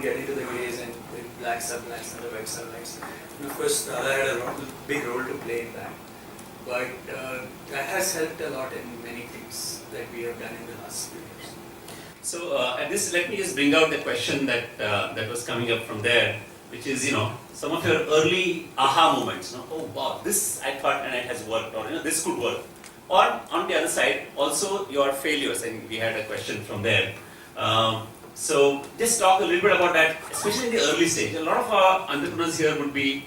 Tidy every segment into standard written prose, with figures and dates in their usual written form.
get into the grays and the black sublights and the white sublights. And of course, Dada had a big role to play in that. But that has helped a lot in many things that we have done in the last few years. So at this, let me just bring out the question that was coming up from there, which is, some of your early aha moments. Oh wow, this I thought and it has worked, or this could work. Or on the other side, also your failures. I think we had a question from there. So just talk a little bit about that, especially in the early stage. A lot of our entrepreneurs here would be,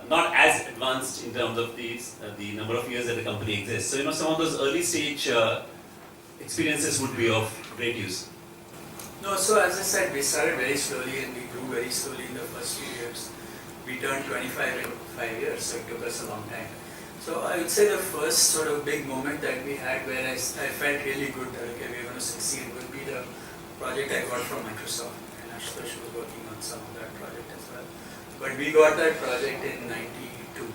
not as advanced in terms of the number of years that the company exists. So some of those early stage experiences would be of great use. No, so as I said, we started very slowly and we grew very slowly in the first few years. We turned 25 in 5 years, so it took us a long time. So I would say the first sort of big moment that we had where I felt really good that okay, we're going to succeed would be the project I got from Microsoft. And Ashutosh was working on some of that project as well. But we got that project in 92.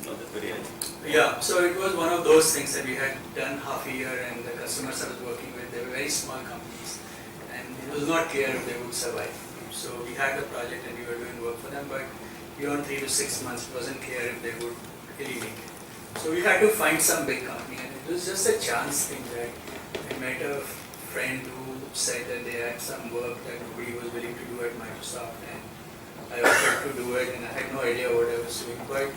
No, that's very early. Yeah, so it was one of those things that we had done half a year and the customers I was working with, they were very small companies and it was not clear if they would survive. So we had the project and we were doing work for them, but beyond 3 to 6 months it wasn't clear if they would really make it. So we had to find some big company and it was just a chance thing that I met a friend who said that they had some work that nobody was willing to do at Microsoft and I offered to do it and I had no idea what I was doing, but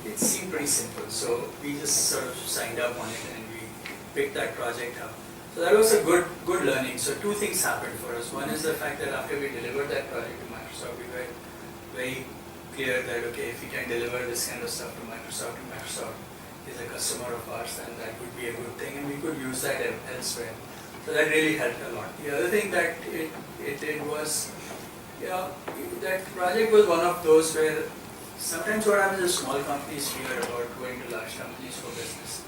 it seemed pretty simple. So we just sort of signed up on it and we picked that project up. So that was a good learning. So two things happened for us. One is the fact that after we delivered that project to Microsoft, we were very clear that okay, if we can deliver this kind of stuff to Microsoft is a customer of ours, then that would be a good thing and we could use that elsewhere. So that really helped a lot. The other thing that it did was, that project was one of those where sometimes what happens is small companies fear about going to large companies for business.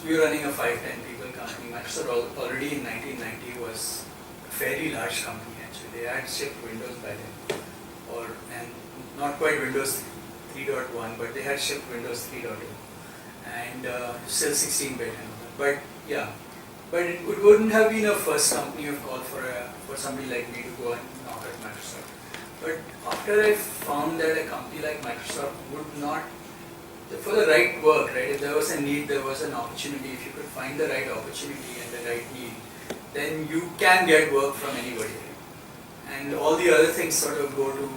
We were running a 5-10 people company. Microsoft already in 1990 was a fairly large company actually. They had shipped Windows by then, and not quite Windows 3.1, but they had shipped Windows 3.2 and still 16-bit. But it wouldn't have been a first company of call for somebody like me to go and knock at Microsoft. But after I found that a company like Microsoft would not, for the right work, right? If there was a need, there was an opportunity. If you could find the right opportunity and the right need, then you can get work from anybody. Right? And all the other things sort of go to,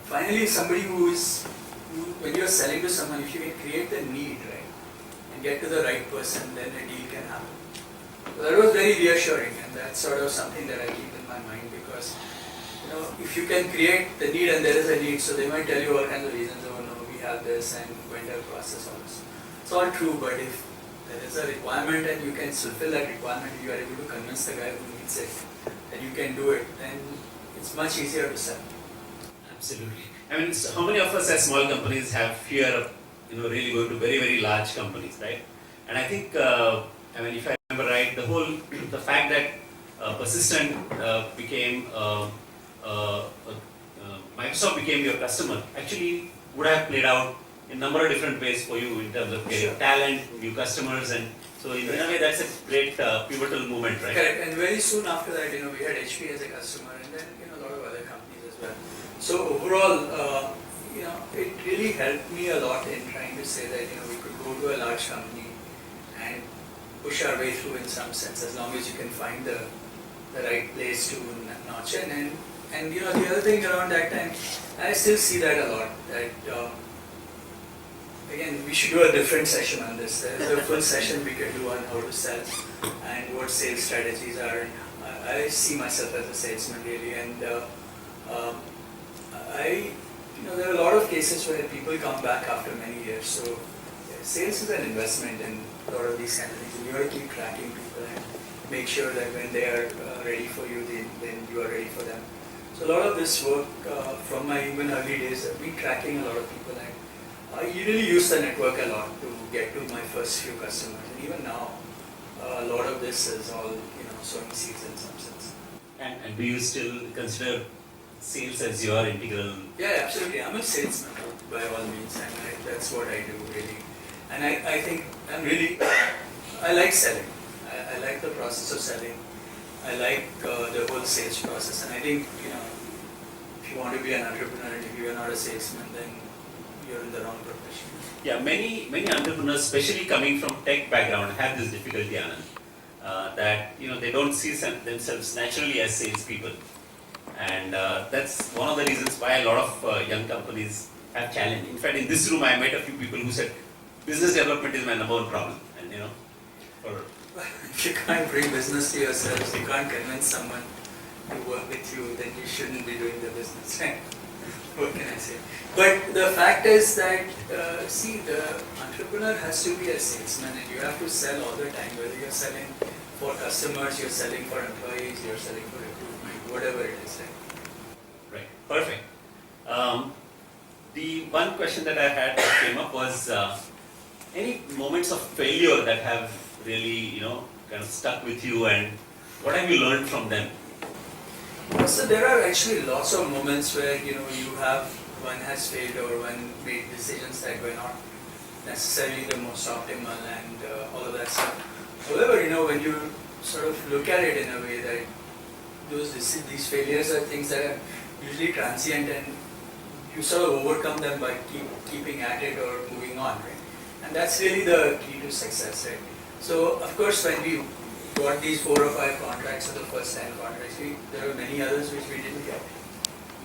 finally somebody when you're selling to someone, if you can create the need, right, and get to the right person, then a deal can happen. So that was very reassuring and that's sort of something that I keep in my mind because if you can create the need and there is a need, so they might tell you all kinds of reasons, oh no, we have this and vendor process all this. It's all true, but if there is a requirement and you can fulfill that requirement, you are able to convince the guy who needs it that you can do it, then it's much easier to sell. Absolutely. I mean, so how many of us as small companies have fear of, really going to very, very large companies, right? And I think, if I remember right, the fact that Persistent became Microsoft became your customer actually would have played out in a number of different ways for you in terms of getting talent, new customers, and so in a way that's a great pivotal moment, right? Correct. And very soon after that, we had HP as a customer, and then a lot of other companies as well. So overall, it really helped me a lot in trying to say that we could go to a large company and push our way through in some sense, as long as you can find the right place to notch in. And the other thing around that time, I still see that a lot. That again, we should do a different session on this. There's a full session we could do on how to sell and what sales strategies are. I see myself as a salesman really, and there are a lot of cases where people come back after many years. So sales is an investment in a lot of these kind of things. And you have to keep tracking people and make sure that when they are ready for you, then you are ready for them. So a lot of this work from my even early days, I've been tracking a lot of people, and I really use the network a lot to get to my first few customers. And even now, a lot of this is all sowing seeds in some sense. And do you still consider sales as your integral? Yeah, absolutely. I'm a salesman by all means, and that's what I do really. And I think I like selling. I like the process of selling. I like the whole sales process, and I think, if you want to be an entrepreneur and if you are not a salesman, then you're in the wrong profession. Yeah, many entrepreneurs, especially coming from tech background, have this difficulty, Anand. That they don't see themselves naturally as salespeople, and that's one of the reasons why a lot of young companies have challenge. In fact, in this room, I met a few people who said business development is my number one problem, and for If you can't bring business to yourselves, you can't convince someone to work with you, then you shouldn't be doing the business, right? What can I say? But the fact is that, the entrepreneur has to be a salesman, and you have to sell all the time, whether you're selling for customers, you're selling for employees, you're selling for recruitment, whatever it is, right? right, perfect. The one question that I had that came up was any moments of failure that have really kind of stuck with you, and what have you learned from them? So there are actually lots of moments where one has failed or one made decisions that were not necessarily the most optimal and all of that stuff. However, when you sort of look at it in a way that these failures are things that are usually transient, and you sort of overcome them by keeping at it or moving on, right? And that's really the key to success, right? So of course, when we got these 4 or 5 contracts, or the first 10 contracts, there were many others which we didn't get.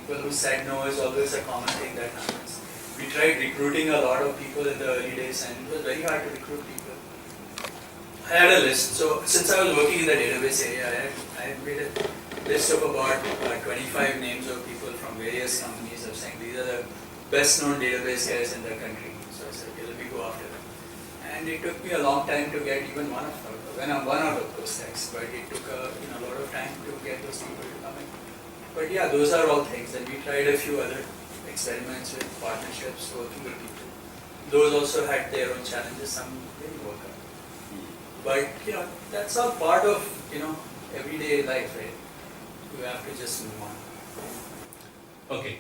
People who said no is always a common thing that happens. We tried recruiting a lot of people in the early days, and it was very hard to recruit people. I had a list. So since I was working in the database area, I had made a list of about 25 names of people from various companies of saying these are the best known database guys in the country. So I said, okay, let me go after them. And it took me a long time to get even one out of those texts, but it took a lot of time to get those people to come in. But yeah, those are all things. And we tried a few other experiments with partnerships, working with people. Those also had their own challenges. Some didn't work out. But that's all part of everyday life, right? You have to just move on. Okay.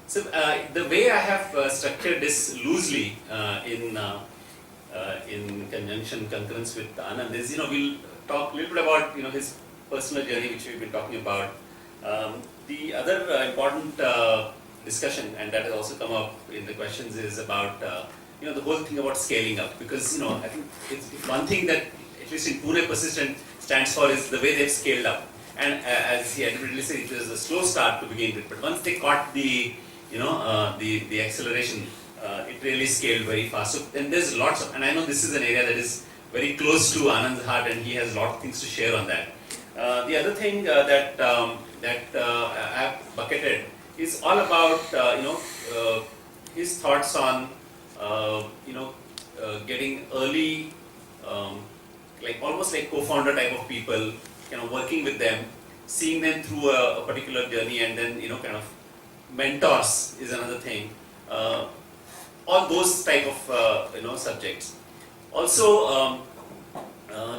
So the way I have structured this loosely in concurrence with Anand is, we'll talk a little bit about his personal journey, which we've been talking about. The other important discussion, and that has also come up in the questions, is about the whole thing about scaling up, because I think it's one thing that at least in Pune Persistent stands for is the way they've scaled up. And as he admittedly said, it was a slow start to begin with, but once they caught the acceleration, it really scaled very fast. So then there's lots of, and I know this is an area that is very close to Anand's heart, and he has a lot of things to share on that. The other thing that I have bucketed is all about his thoughts on getting early, like almost like co-founder type of people, working with them, seeing them through a particular journey, and then kind of mentors is another thing. All those type of subjects. Also,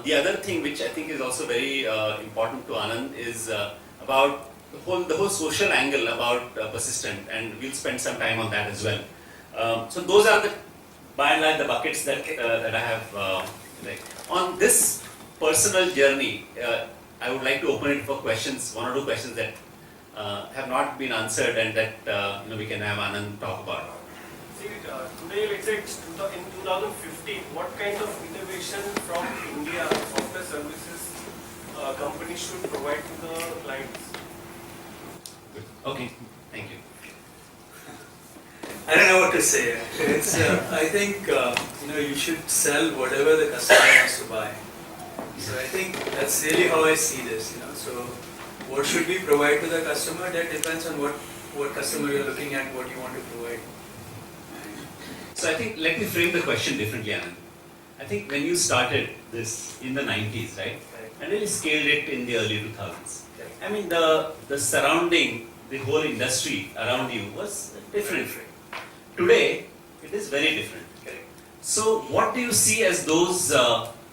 the other thing which I think is also very important to Anand is about the whole social angle about Persistent, and we'll spend some time on that as well. So those are by and large the buckets that I have. On this personal journey, I would like to open it for questions, 1 or 2 questions that have not been answered, and that we can have Anand talk about. See, today, let's say in 2015, what kind of innovation from India software services companies should provide to the clients? Good. Okay, thank you. I don't know what to say. It's, I think you should sell whatever the customer wants to buy. So I think that's really how I see this. So what should we provide to the customer? That depends on what customer you're looking at, what you want to provide. So I think let me frame the question differently, Anand. I think when you started this in the 90s, right, and then you scaled it in the early 2000s. I mean, the surrounding, the whole industry around you was different. Today, it is very different. So what do you see as those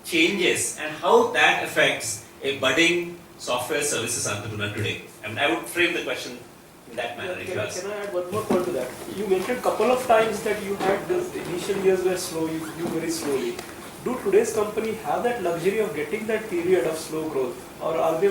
changes, and how that affects a budding software services entrepreneur today? I mean, I would frame the question in that manner. Can I add one more point to that? You mentioned a couple of times that you had those initial years were slow, you grew very slowly. do today's company have that luxury of getting that period of slow growth, or are they